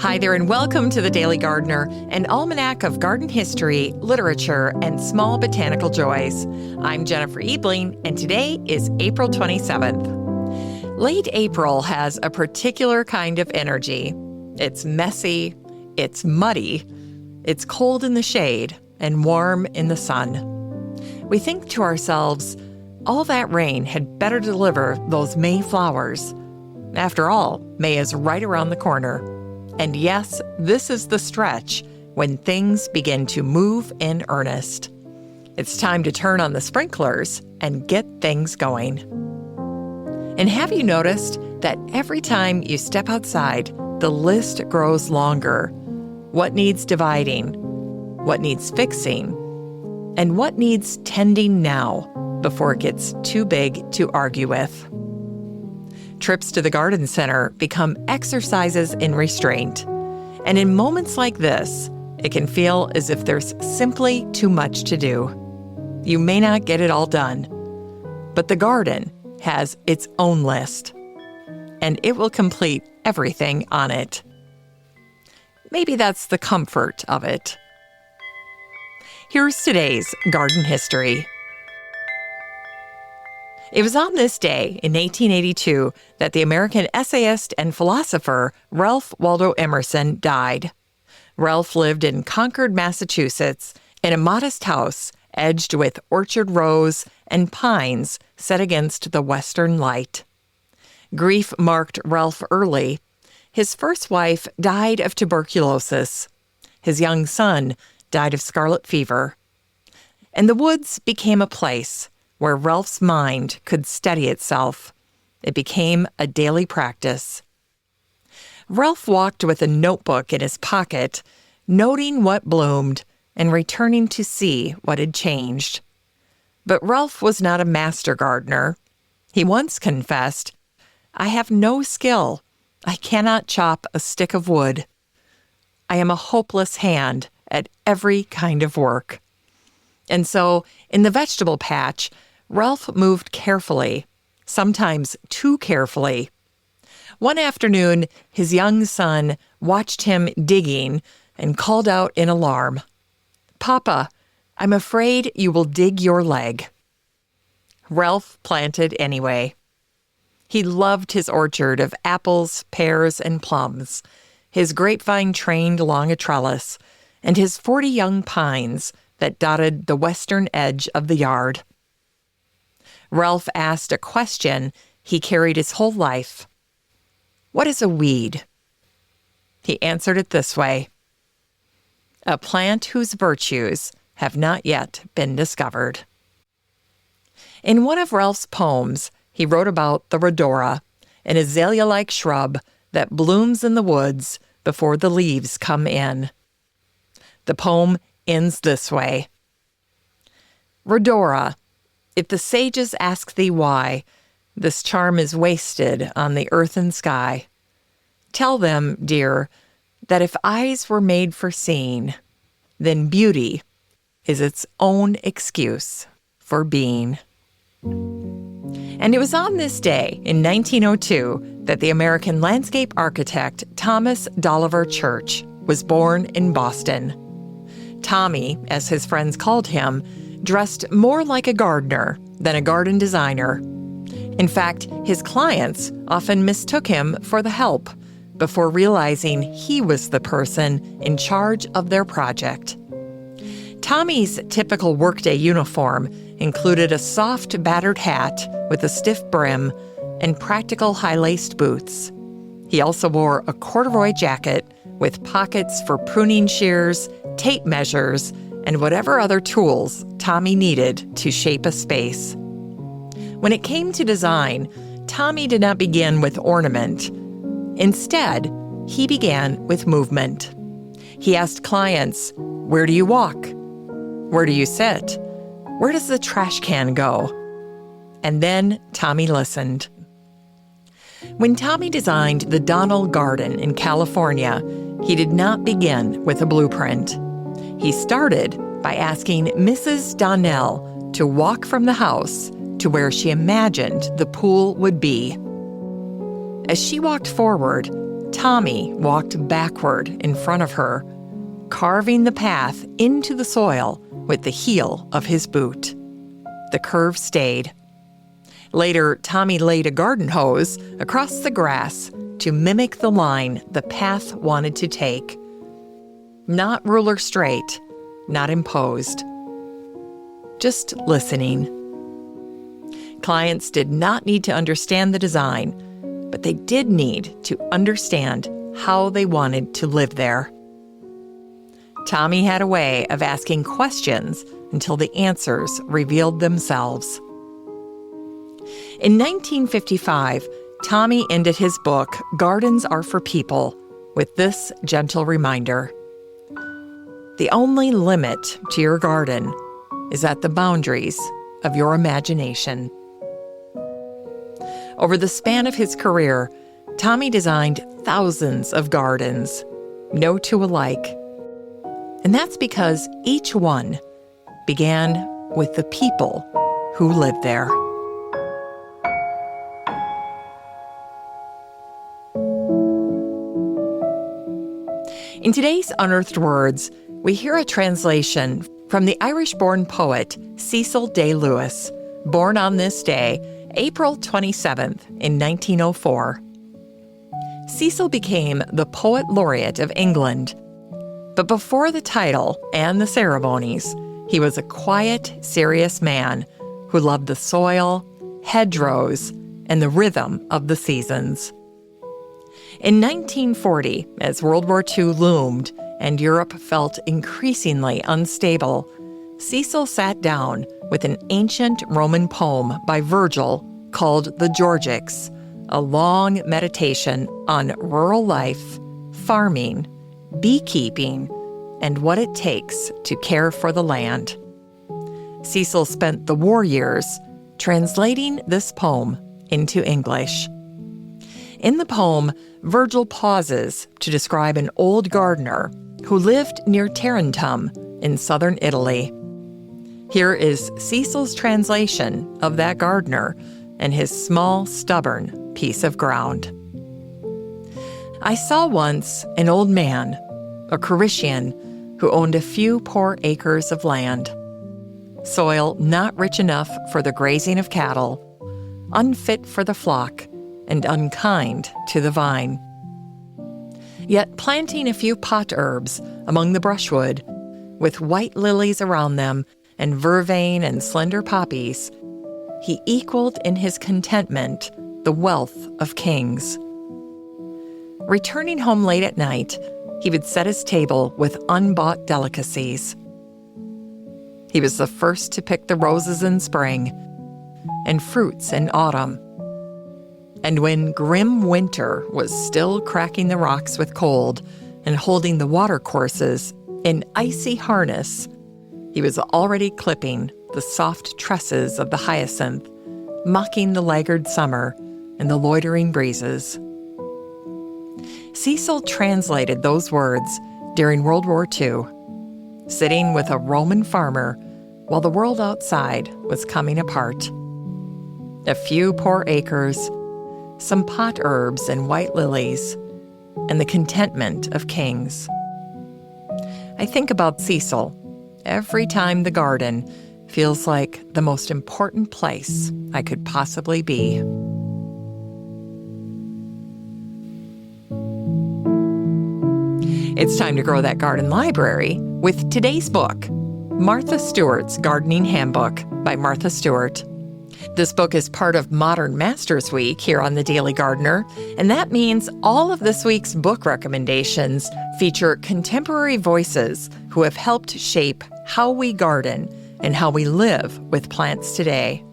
Hi there, and welcome to the Daily Gardener, an almanac of garden history, literature, and small botanical joys. I'm Jennifer Ebling, and today is April 27th. Late April has a particular kind of energy. It's messy, it's muddy, it's cold in the shade, and warm in the sun. We think to ourselves, all that rain had better deliver those May flowers. After all, May is right around the corner. And yes, this is the stretch when things begin to move in earnest. It's time to turn on the sprinklers and get things going. And have you noticed that every time you step outside, the list grows longer? What needs dividing? What needs fixing? And what needs tending now before it gets too big to argue with? Trips to the garden center become exercises in restraint. And in moments like this, it can feel as if there's simply too much to do. You may not get it all done, but the garden has its own list, and it will complete everything on it. Maybe that's the comfort of it. Here's today's garden history. It was on this day in 1882 that the American essayist and philosopher Ralph Waldo Emerson died. Ralph lived in Concord, Massachusetts, in a modest house edged with orchard rows and pines set against the western light. Grief marked Ralph early. His first wife died of tuberculosis. His young son died of scarlet fever. And the woods became a place where Ralph's mind could steady itself. It became a daily practice. Ralph walked with a notebook in his pocket, noting what bloomed and returning to see what had changed. But Ralph was not a master gardener. He once confessed, "I have no skill. I cannot chop a stick of wood. I am a hopeless hand at every kind of work." And so, in the vegetable patch, Ralph moved carefully, sometimes too carefully. One afternoon, his young son watched him digging and called out in alarm, "Papa, I'm afraid you will dig your leg." Ralph planted anyway. He loved his orchard of apples, pears, and plums, his grapevine trained along a trellis, and his 40 young pines that dotted the western edge of the yard. Ralph asked a question he carried his whole life. "What is a weed?" He answered it this way: "A plant whose virtues have not yet been discovered." In one of Ralph's poems, he wrote about the rhodora, an azalea-like shrub that blooms in the woods before the leaves come in. The poem ends this way: "Rhodora, if the sages ask thee why this charm is wasted on the earth and sky, tell them, dear, that if eyes were made for seeing, then beauty is its own excuse for being." And it was on this day in 1902 that the American landscape architect Thomas Dolliver Church was born in Boston. Tommy, as his friends called him, dressed more like a gardener than a garden designer. In fact, his clients often mistook him for the help before realizing he was the person in charge of their project. Tommy's typical workday uniform included a soft, battered hat with a stiff brim and practical high-laced boots. He also wore a corduroy jacket with pockets for pruning shears, tape measures, and whatever other tools Tommy needed to shape a space. When it came to design, Tommy did not begin with ornament. Instead, he began with movement. He asked clients, "Where do you walk? Where do you sit? Where does the trash can go?" And then Tommy listened. When Tommy designed the Donnell Garden in California, he did not begin with a blueprint. He started by asking Mrs. Donnell to walk from the house to where she imagined the pool would be. As she walked forward, Tommy walked backward in front of her, carving the path into the soil with the heel of his boot. The curve stayed. Later, Tommy laid a garden hose across the grass to mimic the line the path wanted to take. Not ruler straight, not imposed. Just listening. Clients did not need to understand the design, but they did need to understand how they wanted to live there. Tommy had a way of asking questions until the answers revealed themselves. In 1955, Tommy ended his book, Gardens Are for People, with this gentle reminder. The only limit to your garden is at the boundaries of your imagination. Over the span of his career, Tommy designed thousands of gardens, no two alike. And that's because each one began with the people who lived there. In today's Unearthed Words, we hear a translation from the Irish-born poet Cecil Day Lewis, born on this day, April 27th, in 1904. Cecil became the Poet Laureate of England. But before the title and the ceremonies, he was a quiet, serious man who loved the soil, hedgerows, and the rhythm of the seasons. In 1940, as World War II loomed and Europe felt increasingly unstable, Cecil sat down with an ancient Roman poem by Virgil called the Georgics, a long meditation on rural life, farming, beekeeping, and what it takes to care for the land. Cecil spent the war years translating this poem into English. In the poem, Virgil pauses to describe an old gardener who lived near Tarentum in southern Italy. Here is Cecil's translation of that gardener and his small, stubborn piece of ground. I saw once an old man, a Carishian, who owned a few poor acres of land. Soil not rich enough for the grazing of cattle, unfit for the flock, and unkind to the vine. Yet planting a few pot herbs among the brushwood, with white lilies around them and vervain and slender poppies, he equaled in his contentment the wealth of kings. Returning home late at night, he would set his table with unbought delicacies. He was the first to pick the roses in spring and fruits in autumn. And when grim winter was still cracking the rocks with cold and holding the watercourses in icy harness, he was already clipping the soft tresses of the hyacinth, mocking the laggard summer and the loitering breezes. Cecil translated those words during World War II, sitting with a Roman farmer while the world outside was coming apart. A few poor acres, some pot herbs and white lilies, and the contentment of kings. I think about Cecil every time the garden feels like the most important place I could possibly be. It's time to grow that garden library with today's book, Martha Stewart's Gardening Handbook by Martha Stewart. This book is part of Modern Masters Week here on The Daily Gardener, and that means all of this week's book recommendations feature contemporary voices who have helped shape how we garden and how we live with plants today.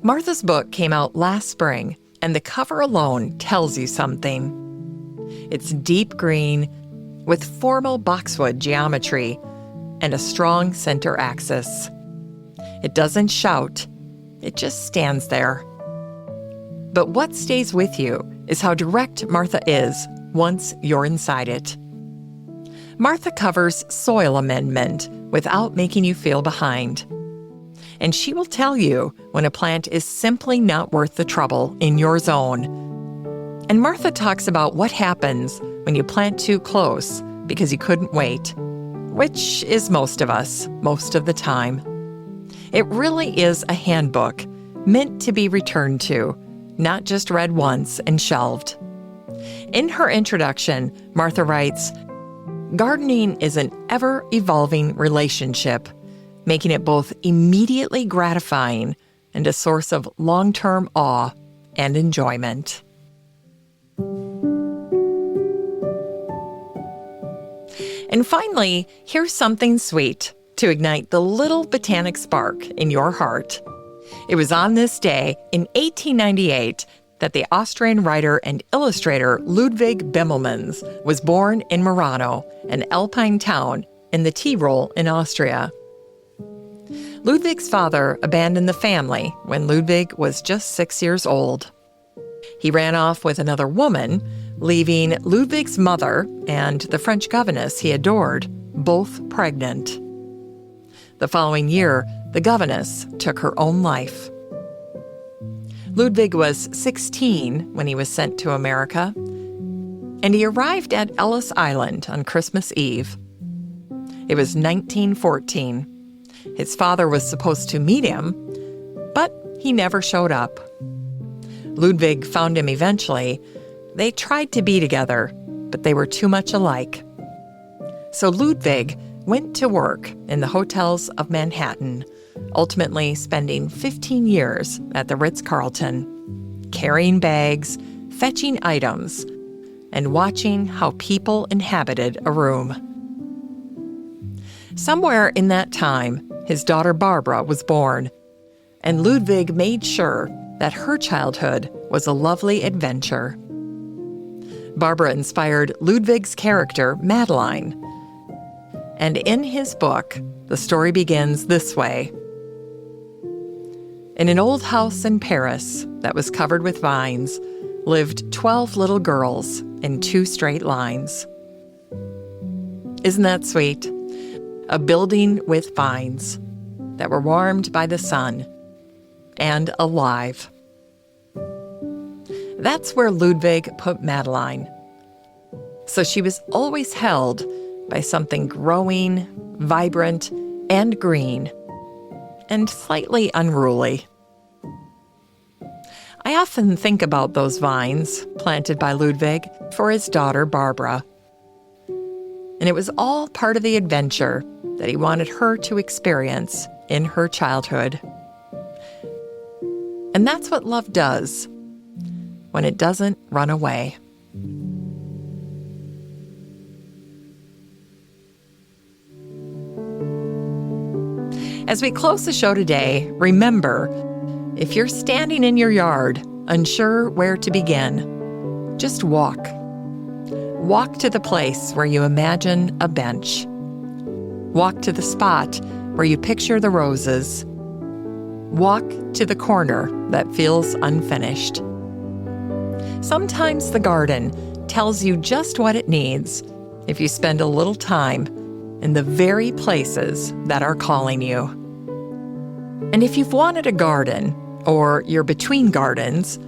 Martha's book came out last spring, and the cover alone tells you something. It's deep green with formal boxwood geometry and a strong center axis. It doesn't shout, it just stands there. But what stays with you is how direct Martha is once you're inside it. Martha covers soil amendment without making you feel behind. And she will tell you when a plant is simply not worth the trouble in your zone. And Martha talks about what happens when you plant too close because you couldn't wait, which is most of us, most of the time. It really is a handbook meant to be returned to, not just read once and shelved. In her introduction, Martha writes, "Gardening is an ever-evolving relationship, making it both immediately gratifying and a source of long-term awe and enjoyment." And finally, here's something sweet to ignite the little botanic spark in your heart. It was on this day in 1898 that the Austrian writer and illustrator Ludwig Bimmelmans was born in Murano, an alpine town in the Tyrol in Austria. Ludwig's father abandoned the family when Ludwig was just 6 years old. He ran off with another woman, leaving Ludwig's mother and the French governess he adored, both pregnant. The following year, the governess took her own life. Ludwig was 16 when he was sent to America, and he arrived at Ellis Island on Christmas Eve. It was 1914. His father was supposed to meet him, but he never showed up. Ludwig found him eventually. They tried to be together, but they were too much alike. So Ludwig went to work in the hotels of Manhattan, ultimately spending 15 years at the Ritz-Carlton, carrying bags, fetching items, and watching how people inhabited a room. Somewhere in that time, his daughter Barbara was born, and Ludwig made sure that her childhood was a lovely adventure. Barbara inspired Ludwig's character, Madeline. And in his book, the story begins this way. In an old house in Paris that was covered with vines lived 12 little girls in 2 straight lines. Isn't that sweet? A building with vines that were warmed by the sun and alive. That's where Ludwig put Madeline. So she was always held by something growing, vibrant, and green, and slightly unruly. I often think about those vines planted by Ludwig for his daughter Barbara. And it was all part of the adventure that he wanted her to experience in her childhood. And that's what love does when it doesn't run away. As we close the show today, remember, if you're standing in your yard, unsure where to begin, just walk. Walk to the place where you imagine a bench. Walk to the spot where you picture the roses. Walk to the corner that feels unfinished. Sometimes the garden tells you just what it needs if you spend a little time in the very places that are calling you. And if you've wanted a garden, or you're between gardens,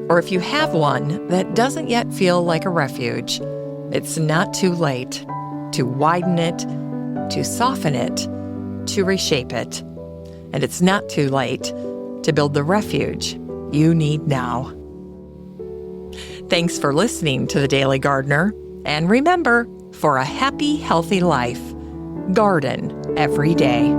or if you have one that doesn't yet feel like a refuge, it's not too late to widen it, to soften it, to reshape it. And it's not too late to build the refuge you need now. Thanks for listening to The Daily Gardener. And remember, for a happy, healthy life, garden every day.